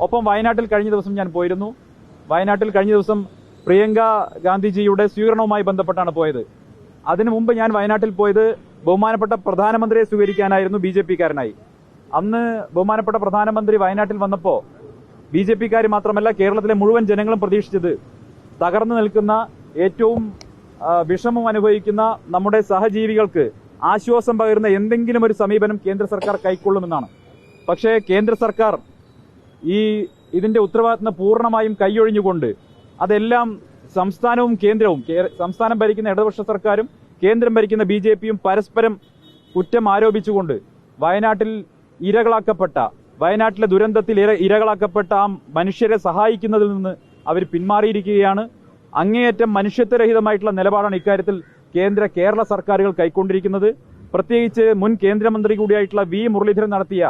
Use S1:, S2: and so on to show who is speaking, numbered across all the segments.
S1: ഒപ്പം വയനാട്ടിൽ കഴിഞ്ഞ ദിവസം ഞാൻ പോയിരുന്നു. വയനാട്ടിൽ കഴിഞ്ഞ ദിവസം പ്രിയങ്ക ഗാന്ധിജിയുടെ സ്വീകരണവുമായി ബന്ധപ്പെട്ടാണ് പോയത്. അതിനു മുമ്പ് ഞാൻ വയനാട്ടിൽ പോയത് ബഹുമാനപ്പെട്ട പ്രധാനമന്ത്രിയെ സ്വീകരിക്കാനായിരുന്നു. BJP-കാരനായി. അന്ന് ബഹുമാനപ്പെട്ട പ്രധാനമന്ത്രി വയനാട്ടിൽ വന്നപ്പോൾ BJP-കാർ മാത്രമല്ല കേരളത്തിലെ മുഴുവൻ ജനങ്ങളും പ്രതീക്ഷിച്ചത് തകർന്നു നിൽക്കുന്ന ഏറ്റവും വിഷമം അനുഭവിക്കുന്ന നമ്മുടെ സഹജീവികൾക്ക് ആശ്വാസം പകരുന്ന എന്തെങ്കിലും ഒരു സമീപനം കേന്ദ്ര സർക്കാർ കൈക്കൊള്ളുമെന്നാണ്. പക്ഷേ കേന്ദ്ര സർക്കാർ ഇതിന്റെ ഉത്തരവാദിത്തം പൂർണ്ണമായും കൈയൊഴിഞ്ഞുകൊണ്ട് അതെല്ലാം സംസ്ഥാനവും കേന്ദ്രവും, സംസ്ഥാനം ഭരിക്കുന്ന ഇടതുപക്ഷ സർക്കാരും കേന്ദ്രം ഭരിക്കുന്ന BJP-യും പരസ്പരം കുറ്റം ആരോപിച്ചുകൊണ്ട് വയനാട്ടിലെ ദുരന്തത്തിൽ ഇരകളാക്കപ്പെട്ട ആ മനുഷ്യരെ സഹായിക്കുന്നതിൽ നിന്ന് അവർ പിന്മാറിയിരിക്കുകയാണ്. അങ്ങേയറ്റം മനുഷ്യത്വരഹിതമായിട്ടുള്ള നിലപാടാണ് ഇക്കാര്യത്തിൽ കേരള സർക്കാരുകൾ കൈക്കൊണ്ടിരിക്കുന്നത്. പ്രത്യേകിച്ച് മുൻ കേന്ദ്രമന്ത്രി കൂടിയായിട്ടുള്ള V. മുരളീധരൻ നടത്തിയ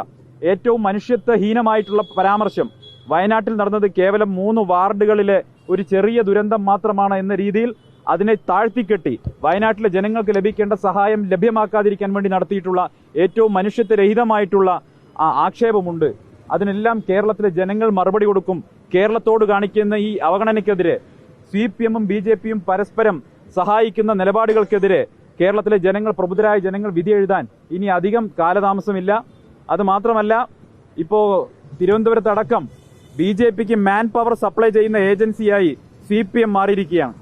S1: ഏറ്റവും മനുഷ്യത്വഹീനമായിട്ടുള്ള പരാമർശം വയനാട്ടിൽ നടന്നത് കേവലം 3 വാർഡുകളിലെ ഒരു ചെറിയ ദുരന്തം മാത്രമാണ് എന്ന രീതിയിൽ അതിനെ താഴ്ത്തിക്കെട്ടി വയനാട്ടിലെ ജനങ്ങൾക്ക് ലഭിക്കേണ്ട സഹായം ലഭ്യമാക്കാതിരിക്കാൻ വേണ്ടി നടത്തിയിട്ടുള്ള ഏറ്റവും മനുഷ്യത്വരഹിതമായിട്ടുള്ള ആക്ഷേപമുണ്ട്. അതിനെല്ലാം കേരളത്തിലെ ജനങ്ങൾ മറുപടി കൊടുക്കും. കേരളത്തോട് കാണിക്കുന്ന ഈ അവഗണനയ്ക്കെതിരെ CPM-ഉം BJP-യും പരസ്പരം സഹായിക്കുന്ന നിലപാടുകൾക്കെതിരെ കേരളത്തിലെ ജനങ്ങൾ, പ്രബുദ്ധരായ ജനങ്ങൾ വിധി എഴുതാൻ ഇനി അധികം കാലതാമസമില്ല. അത് മാത്രമല്ല, ഇപ്പോ തിരുവനന്തപുരത്തടക്കം BJP-ക്ക് മാൻ പവർ സപ്ലൈ ചെയ്യുന്ന ഏജൻസിയായി CPM മാറിയിരിക്കുകയാണ്.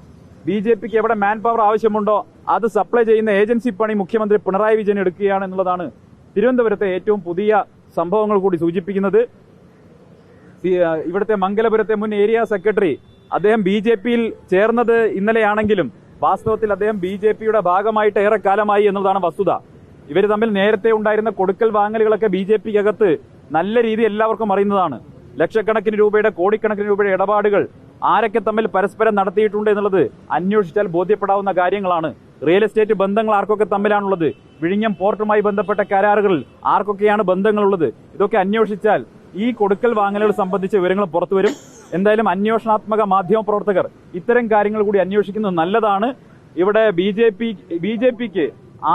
S1: BJP-ക്ക് എവിടെ മാൻ പവർ ആവശ്യമുണ്ടോ അത് സപ്ലൈ ചെയ്യുന്ന ഏജൻസി പണി മുഖ്യമന്ത്രി പിണറായി വിജയൻ എടുക്കുകയാണ് എന്നുള്ളതാണ് തിരുവനന്തപുരത്തെ ഏറ്റവും പുതിയ സംഭവങ്ങൾ കൂടി സൂചിപ്പിക്കുന്നത്. ഇവിടുത്തെ മംഗലപുരത്തെ മുൻ ഏരിയ സെക്രട്ടറി അദ്ദേഹം BJP-യിൽ ചേർന്നത് ഇന്നലെയാണെങ്കിലും വാസ്തവത്തിൽ അദ്ദേഹം BJP-യുടെ ഭാഗമായിട്ട് ഏറെക്കാലമായി എന്നതാണ് വസ്തുത. ഇവർ തമ്മിൽ നേരത്തെ ഉണ്ടായിരുന്ന കൊടുക്കൽ വാങ്ങലുകളൊക്കെ BJP-ക്കകത്ത് നല്ല രീതി എല്ലാവർക്കും അറിയുന്നതാണ്. ലക്ഷക്കണക്കിന് രൂപയുടെ, കോടിക്കണക്കിന് രൂപയുടെ ഇടപാടുകൾ ആരൊക്കെ തമ്മിൽ പരസ്പരം നടത്തിയിട്ടുണ്ട് എന്നുള്ളത് അന്വേഷിച്ചാൽ ബോധ്യപ്പെടാവുന്ന കാര്യങ്ങളാണ്. റിയൽ എസ്റ്റേറ്റ് ബന്ധങ്ങൾ ആർക്കൊക്കെ തമ്മിലാണുള്ളത്, വിഴിഞ്ഞം പോർട്ടുമായി ബന്ധപ്പെട്ട കരാറുകളിൽ ആർക്കൊക്കെയാണ് ബന്ധങ്ങളുള്ളത്, ഇതൊക്കെ അന്വേഷിച്ചാൽ ഈ കൊടുക്കൽ വാങ്ങലുകൾ സംബന്ധിച്ച വിവരങ്ങൾ പുറത്തുവരും. എന്തായാലും അന്വേഷണാത്മക മാധ്യമ പ്രവർത്തകർ ഇത്തരം കാര്യങ്ങൾ കൂടി അന്വേഷിക്കുന്നത് നല്ലതാണ്. ഇവിടെ BJP-ക്ക്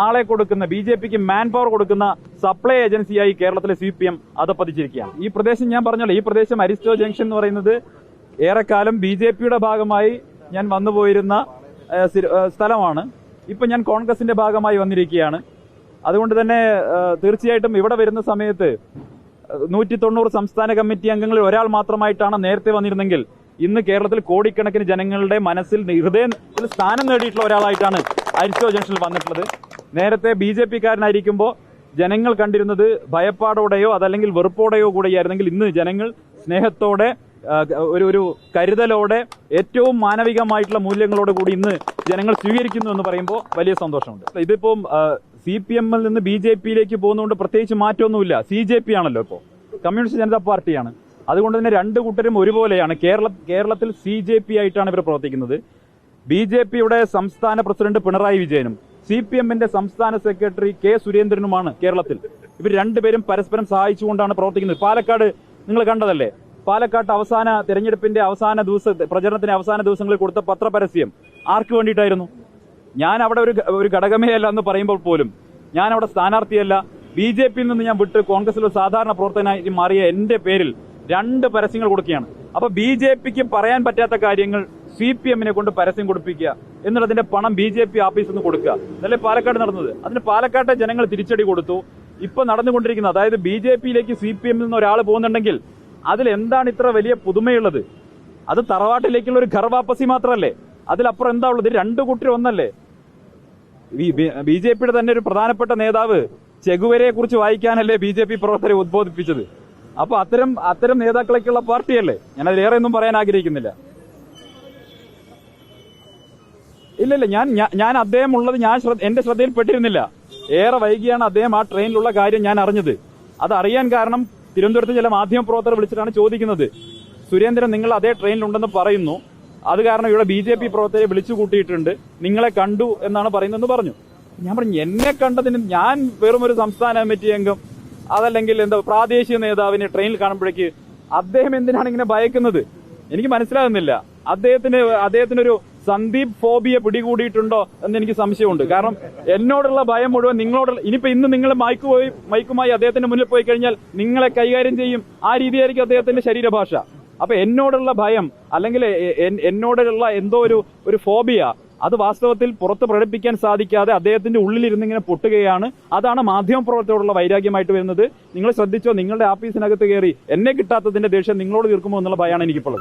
S1: ആളെ കൊടുക്കുന്ന, BJP-ക്ക് മാൻ പവർ കൊടുക്കുന്ന സപ്ലൈ ഏജൻസിയായി കേരളത്തിലെ CPM അധപ്പതിച്ചിരിക്കുകയാണ്. ഈ പ്രദേശം ഞാൻ പറഞ്ഞല്ലോ, ഈ പ്രദേശം അരിസ്റ്റോ ജംഗ്ഷൻ എന്ന് പറയുന്നത് ഏറെക്കാലം BJP-യുടെ ഭാഗമായി ഞാൻ വന്നുപോയിരുന്ന സ്ഥലമാണ്. ഇപ്പൊ ഞാൻ കോൺഗ്രസിന്റെ ഭാഗമായി വന്നിരിക്കുകയാണ്. അതുകൊണ്ട് തന്നെ തീർച്ചയായിട്ടും ഇവിടെ വരുന്ന സമയത്ത് 190 സംസ്ഥാന കമ്മിറ്റി അംഗങ്ങളിൽ ഒരാൾ മാത്രമായിട്ടാണ് നേരത്തെ വന്നിരുന്നെങ്കിൽ ഇന്ന് കേരളത്തിൽ കോടിക്കണക്കിന് ജനങ്ങളുടെ മനസ്സിൽ, ഹൃദയത്തിൽ സ്ഥാനം നേടിയിട്ടുള്ള ഒരാളായിട്ടാണ് അരിസ്റ്റോ ജംഗ്ഷനിൽ വന്നിട്ടുള്ളത്. നേരത്തെ BJP-കാരനായിരിക്കുമ്പോൾ ജനങ്ങൾ കണ്ടിരുന്നത് ഭയപ്പാടോടെയോ അതല്ലെങ്കിൽ വെറുപ്പോടെയോ കൂടെയായിരുന്നെങ്കിൽ ഇന്ന് ജനങ്ങൾ സ്നേഹത്തോടെ, ഒരു കരുതലോടെ, ഏറ്റവും മാനവികമായിട്ടുള്ള മൂല്യങ്ങളോട് കൂടി ഇന്ന് ജനങ്ങൾ സ്വീകരിക്കുന്നു എന്ന് പറയുമ്പോൾ വലിയ സന്തോഷമുണ്ട്. ഇതിപ്പം CPM-ൽ നിന്ന് BJP-യിലേക്ക് പോകുന്നതുകൊണ്ട് പ്രത്യേകിച്ച് മാറ്റമൊന്നുമില്ല. CJP ആണല്ലോ, ഇപ്പോൾ കമ്മ്യൂണിസ്റ്റ് ജനതാ പാർട്ടിയാണ്. അതുകൊണ്ട് തന്നെ രണ്ടു കൂട്ടരും ഒരുപോലെയാണ്. കേരളത്തിൽ CJP ആയിട്ടാണ് ഇവർ പ്രവർത്തിക്കുന്നത്. BJP-യുടെ സംസ്ഥാന പ്രസിഡന്റ് പിണറായി വിജയനും CPM-ന്റെ സംസ്ഥാന സെക്രട്ടറി K. സുരേന്ദ്രനുമാണ് കേരളത്തിൽ. ഇവർ രണ്ടുപേരും പരസ്പരം സഹായിച്ചുകൊണ്ടാണ് പ്രവർത്തിക്കുന്നത്. പാലക്കാട് നിങ്ങൾ കണ്ടതല്ലേ, പാലക്കാട്ട് തെരഞ്ഞെടുപ്പിന്റെ പ്രചരണത്തിന്റെ അവസാന ദിവസങ്ങളിൽ കൊടുത്ത പത്രപരസ്യം ആർക്ക് വേണ്ടിയിട്ടായിരുന്നു? ഞാൻ അവിടെ ഒരു ഘടകമേ അല്ല എന്ന് പറയുമ്പോൾ പോലും, ഞാൻ അവിടെ സ്ഥാനാർത്ഥിയല്ല, BJP-യിൽ നിന്ന് ഞാൻ വിട്ട് കോൺഗ്രസിൽ ഒരു സാധാരണ പ്രവർത്തകനായി മാറിയ എന്റെ പേരിൽ 2 പരസ്യങ്ങൾ കൊടുക്കുകയാണ്. അപ്പൊ BJP-ക്ക് പറയാൻ പറ്റാത്ത കാര്യങ്ങൾ CPM-നെ കൊണ്ട് പരസ്യം കൊടുപ്പിക്കുക, എന്നുള്ളതിന്റെ പണം BJP ഓഫീസിൽ നിന്ന് കൊടുക്കുക. അതല്ലേ പാലക്കാട് നടന്നത്? അതിന് പാലക്കാട്ടെ ജനങ്ങൾ തിരിച്ചടി കൊടുത്തു. ഇപ്പൊ നടന്നുകൊണ്ടിരിക്കുന്നത്, അതായത് BJP-യിലേക്ക് CPM-ൽ നിന്ന് ഒരാൾ പോകുന്നുണ്ടെങ്കിൽ അതിൽ എന്താണ് ഇത്ര വലിയ പുതുമയുള്ളത്? അത് തറവാട്ടിലേക്കുള്ള ഒരു ഘർവാപ്പസി മാത്രമല്ലേ? അതിലപ്പുറം എന്താ ഉള്ളത്? 2 കൂട്ടർ ഒന്നല്ലേ? BJP-യുടെ തന്നെ ഒരു പ്രധാനപ്പെട്ട നേതാവ് ചെഗുവേരയെ കുറിച്ച് വായിക്കാനല്ലേ BJP പ്രവർത്തകരെ ഉദ്ബോധിപ്പിച്ചത്? അപ്പൊ അത്തരം നേതാക്കളൊക്കെയുള്ള പാർട്ടിയല്ലേ? ഞാനതിലേറെ ഒന്നും പറയാൻ ആഗ്രഹിക്കുന്നില്ല. ഇല്ല, ഞാൻ അദ്ദേഹം ഉള്ളത് എന്റെ ശ്രദ്ധയിൽപ്പെട്ടിരുന്നില്ല. ഏറെ വൈകിയാണ് അദ്ദേഹം ആ ട്രെയിനിലുള്ള കാര്യം ഞാൻ അറിഞ്ഞത്. അത് അറിയാൻ കാരണം തിരുവനന്തപുരത്ത് ചില മാധ്യമ പ്രവർത്തകർ വിളിച്ചിട്ടാണ് ചോദിക്കുന്നത്, സുരേന്ദ്രൻ നിങ്ങൾ അതേ ട്രെയിനിലുണ്ടെന്ന് പറയുന്നു, അത് കാരണം ഇവിടെ BJP പ്രവർത്തകരെ വിളിച്ചു കൂട്ടിയിട്ടുണ്ട്, നിങ്ങളെ കണ്ടു എന്നാണ് പറയുന്നതെന്ന് പറഞ്ഞു. ഞാൻ പറഞ്ഞു, എന്നെ കണ്ടതിന് ഞാൻ വെറും ഒരു സംസ്ഥാന കമ്മിറ്റി അംഗം, അതല്ലെങ്കിൽ പ്രാദേശിക നേതാവിനെ ട്രെയിനിൽ കാണുമ്പോഴേക്ക് അദ്ദേഹം എന്തിനാണ് ഇങ്ങനെ ഭയക്കുന്നത്? എനിക്ക് മനസ്സിലാകുന്നില്ല. അദ്ദേഹത്തിനൊരു സന്ദീപ് ഫോബിയ പിടികൂടിയിട്ടുണ്ടോ എന്ന് എനിക്ക് സംശയമുണ്ട്. കാരണം എന്നോടുള്ള ഭയം മുഴുവൻ നിങ്ങളോടുള്ള, ഇനിയിപ്പോ ഇന്ന് നിങ്ങൾ മൈക്കുമായി അദ്ദേഹത്തിന്റെ മുന്നിൽ പോയി കഴിഞ്ഞാൽ നിങ്ങളെ കൈകാര്യം ചെയ്യും. ആ രീതിയായിരിക്കും അദ്ദേഹത്തിന്റെ ശരീരഭാഷ. അപ്പൊ എന്നോടുള്ള ഭയം അല്ലെങ്കിൽ എന്നോടുള്ള എന്തോ ഒരു ഫോബിയ, അത് വാസ്തവത്തിൽ പുറത്ത് പ്രകടിപ്പിക്കാൻ സാധിക്കാതെ അദ്ദേഹത്തിന്റെ ഉള്ളിലിരുന്ന് ഇങ്ങനെ പൊട്ടുകയാണ്. അതാണ് മാധ്യമപ്രവർത്തകരോടുള്ള വൈരാഗ്യമായിട്ട് വരുന്നത്. നിങ്ങൾ ശ്രദ്ധിച്ചോ, നിങ്ങളുടെ ആഫീസിനകത്ത് കയറി എന്നെ കിട്ടാത്തതിന്റെ ദേഷ്യം നിങ്ങളോട് തീർക്കുമോ എന്നുള്ള ഭയമാണ് എനിക്കിപ്പോൾ.